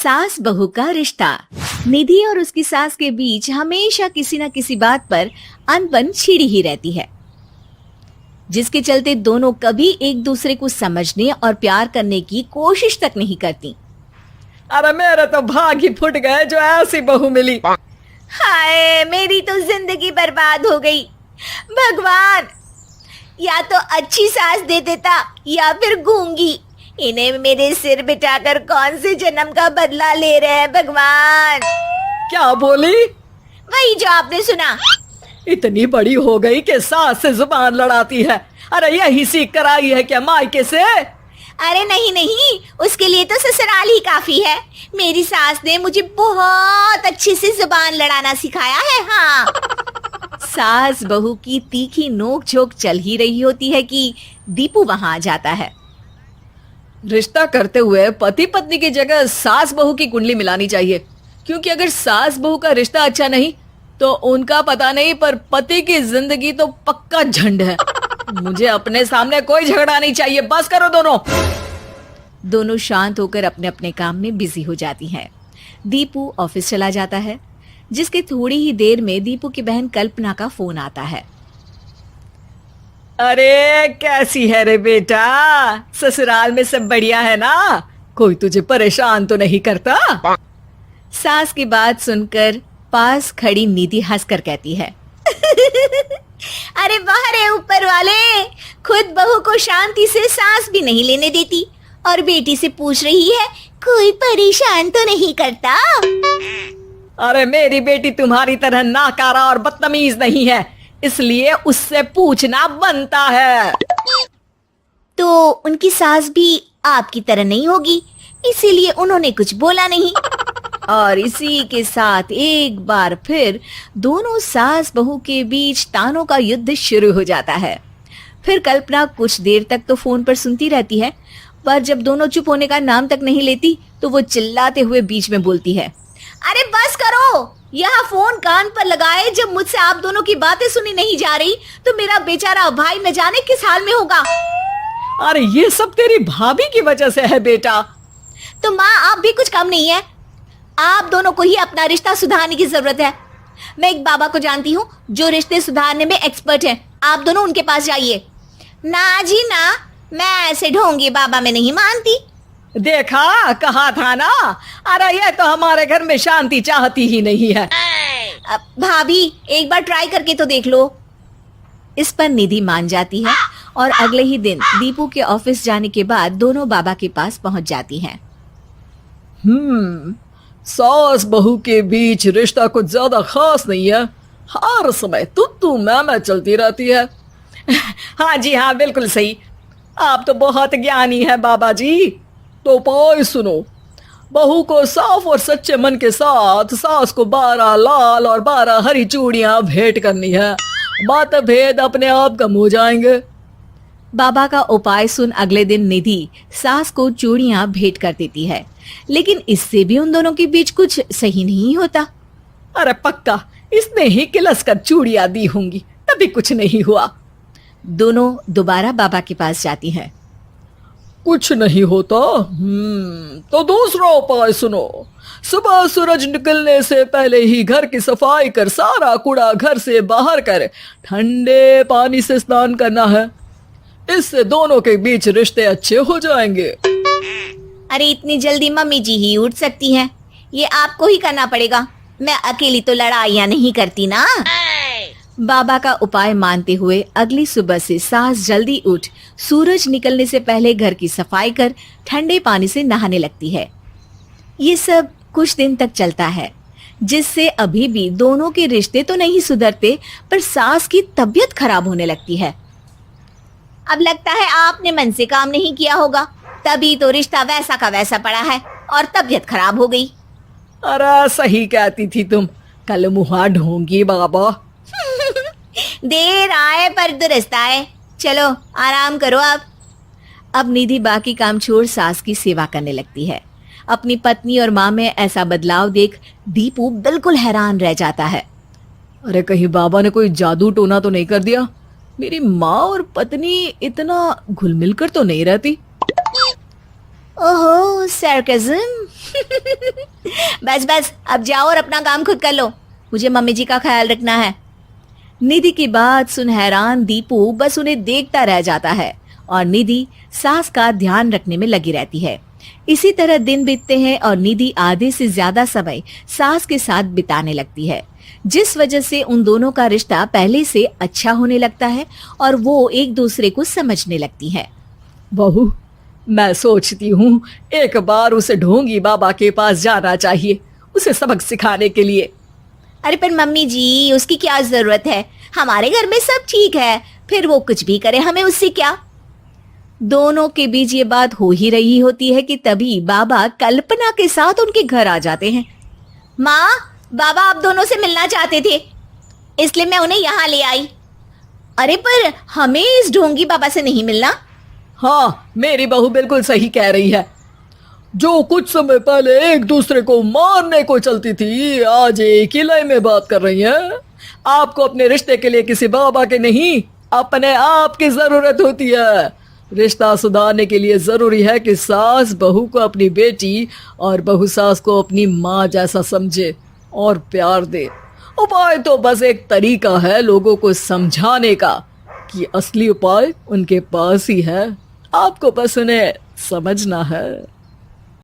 सास बहू का रिश्ता। निधि और उसकी सास के बीच हमेशा किसी न किसी बात पर अनबन छिड़ी ही रहती है, जिसके चलते दोनों कभी एक दूसरे को समझने और प्यार करने की कोशिश तक नहीं करती। अरे मेरे तो भाग ही फुट गए जो ऐसी बहू मिली। हाय, मेरी तो जिंदगी बर्बाद हो गई। भगवान, या तो अच्छी सास दे देता या फिर गूंगी। इन्हें मेरे सिर बिठाकर कौन से जन्म का बदला ले रहे हैं भगवान। क्या बोली? वही जो आपने सुना। इतनी बड़ी हो गई कि सास से जुबान लड़ाती है। अरे यही सीख कर आई है क्या मायके से? अरे नहीं नहीं, उसके लिए तो ससुराल ही काफी है। मेरी सास ने मुझे बहुत अच्छे से जुबान लड़ाना सिखाया है। हाँ। सास बहू की तीखी नोक झोंक चल ही रही होती है कि दीपू वहां आ जाता है। रिश्ता करते हुए पति पत्नी की जगह सास बहू की कुंडली मिलानी चाहिए, क्योंकि अगर सास बहू का रिश्ता अच्छा नहीं तो उनका पता नहीं, पर पति की जिंदगी तो पक्का झंड है। मुझे अपने सामने कोई झगड़ा नहीं चाहिए। बस करो दोनों। दोनों शांत होकर अपने अपने काम में बिजी हो जाती हैं। दीपू ऑफिस चला जाता है, जिसके थोड़ी ही देर में दीपू की बहन कल्पना का फोन आता है। अरे कैसी है रे बेटा? ससुराल में सब बढ़िया है ना? कोई तुझे परेशान तो नहीं करता? सास की बात सुनकर पास खड़ी निधि हंसकर कहती है, अरे वाह रे ऊपर वाले, खुद बहू को शांति से सांस भी नहीं लेने देती और बेटी से पूछ रही है कोई परेशान तो नहीं करता। अरे मेरी बेटी तुम्हारी तरह नाकारा और बदतमीज नहीं है, इसलिए उससे पूछना बनता है। तो उनकी सास भी आपकी तरह नहीं होगी, इसीलिए उन्होंने कुछ बोला नहीं। और इसी के साथ एक बार फिर दोनों सास बहू के बीच तानों का युद्ध शुरू हो जाता है। फिर कल्पना कुछ देर तक तो फोन पर सुनती रहती है, पर जब दोनों चुप होने का नाम तक नहीं लेती तो वो चिल्लाते हुए बीच में बोलती है, अरे बस करो, यह फोन कान पर लगाए जब मुझसे आप दोनों की बातें सुनी नहीं जा रही तो मेरा बेचारा भाई न जाने किस हाल में होगा। अरे ये सब तेरी भाभी की वजह से है बेटा। तो माँ, आप भी कुछ कम नहीं है। आप दोनों को ही अपना रिश्ता सुधारने की जरूरत है। मैं एक बाबा को जानती हूँ जो रिश्ते सुधारने में एक्सपर्ट हैं। आप दोनों उनके पास जाइए। ना जी ना, मैं ऐसे ढोंगी बाबा में नहीं मानती। देखा, कहा था ना। अरे ये तो हमारे घर में शांति चाहती ही नहीं है। भाभी, एक बार ट्राई करके तो देख लो। इस पर निधि मान जाती है और अगले ही दिन दीपू के ऑफिस जाने के बाद दोनों बाबा के पास पहुंच जाती हैं। सास बहू के बीच रिश्ता कुछ ज्यादा खास नहीं है। हर समय तू मैं चलती रहती है। हाँ जी हाँ, बिल्कुल सही। आप तो बहुत ज्ञानी है बाबा जी। तो पाई सुनो, बहू को साफ और सच्चे मन के साथ सास को 12 लाल और 12 हरी चूड़ियां भेंट करनी है। मतभेद अपने आप कम हो जाएंगे। बाबा का उपाय सुन अगले दिन निधि सास को चूड़ियां भेंट कर देती है, लेकिन इससे भी उन दोनों के बीच कुछ सही नहीं होता। अरे पक्का इसने ही किलस कर चूड़ियां दी होंगी, तभी कुछ नहीं हुआ। दोनों दोबारा बाबा के पास जाती हैं। कुछ नहीं होता। तो दूसरा उपाय सुनो। सुबह सूरज निकलने से पहले ही घर की सफाई कर सारा कूड़ा घर से बाहर कर ठंडे पानी से स्नान करना है। इससे दोनों के बीच रिश्ते अच्छे हो जाएंगे। अरे इतनी जल्दी मम्मी जी ही उठ सकती हैं? ये आपको ही करना पड़ेगा। मैं अकेली तो लड़ाइयाँ नहीं करती ना। बाबा का उपाय मानते हुए अगली सुबह से सास जल्दी उठ सूरज निकलने से पहले घर की सफाई कर ठंडे पानी से नहाने लगती है। ये सब कुछ दिन तक चलता है, जिससे अभी भी दोनों के रिश्ते तो नहीं सुधरते, पर सास की तबीयत खराब होने लगती है। अब लगता है आपने मन से काम नहीं किया होगा, तभी तो रिश्ता वैसा का वैसा पड़ा है और तबीयत खराब हो गई। अरे सही कहती थी तुम, कल मुहा ढोंगी बाबा। देर आए पर दुरुस्त आए। चलो आराम करो अब निधि बाकी काम छोड़ सास की सेवा करने लगती है। अपनी पत्नी और माँ में ऐसा बदलाव देख दीपू बिल्कुल हैरान रह जाता है। अरे कहीं बाबा ने कोई जादू टोना तो नहीं कर दिया? मेरी माँ और पत्नी इतना घुल मिल कर तो नहीं रहती। ओहो, सरकाज़म। बस बस अब जाओ और अपना काम खुद कर लो, मुझे मम्मी जी का ख्याल रखना है। निधि की बात सुन हैरान दीपू बस उन्हें देखता रह जाता है और निधि सास का ध्यान रखने में लगी रहती है। इसी तरह दिन बीतते हैं और निधि आधे से ज्यादा समय सास के साथ बिताने लगती है, जिस वजह से उन दोनों का रिश्ता पहले से अच्छा होने लगता है और वो एक दूसरे को समझने लगती है। बहू, मैं सोचती हूँ एक बार उसे ढोंगी बाबा के पास जाना चाहिए, उसे सबक सिखाने के लिए। अरे पर मम्मी जी, उसकी क्या जरूरत है, हमारे घर में सब ठीक है, फिर वो कुछ भी करे, हमें उससे क्या। दोनों के बीच ये बात हो ही रही होती है कि तभी बाबा कल्पना के साथ उनके घर आ जाते हैं। माँ, बाबा आप दोनों से मिलना चाहते थे, इसलिए मैं उन्हें यहाँ ले आई। अरे पर हमें इस ढोंगी बाबा से नहीं मिलना। हाँ, मेरी बहू बिल्कुल सही कह रही है। जो कुछ समय पहले एक दूसरे को मारने को चलती थी, आज एक ही लय में बात कर रही है। आपको अपने रिश्ते के लिए किसी बाबा के नहीं, अपने आप की जरूरत होती है। रिश्ता सुधारने के लिए जरूरी है कि सास बहू को अपनी बेटी और बहू सास को अपनी माँ जैसा समझे और प्यार दे। उपाय तो बस एक तरीका है लोगों को समझाने का कि असली उपाय उनके पास ही है, आपको बस उन्हें समझना है।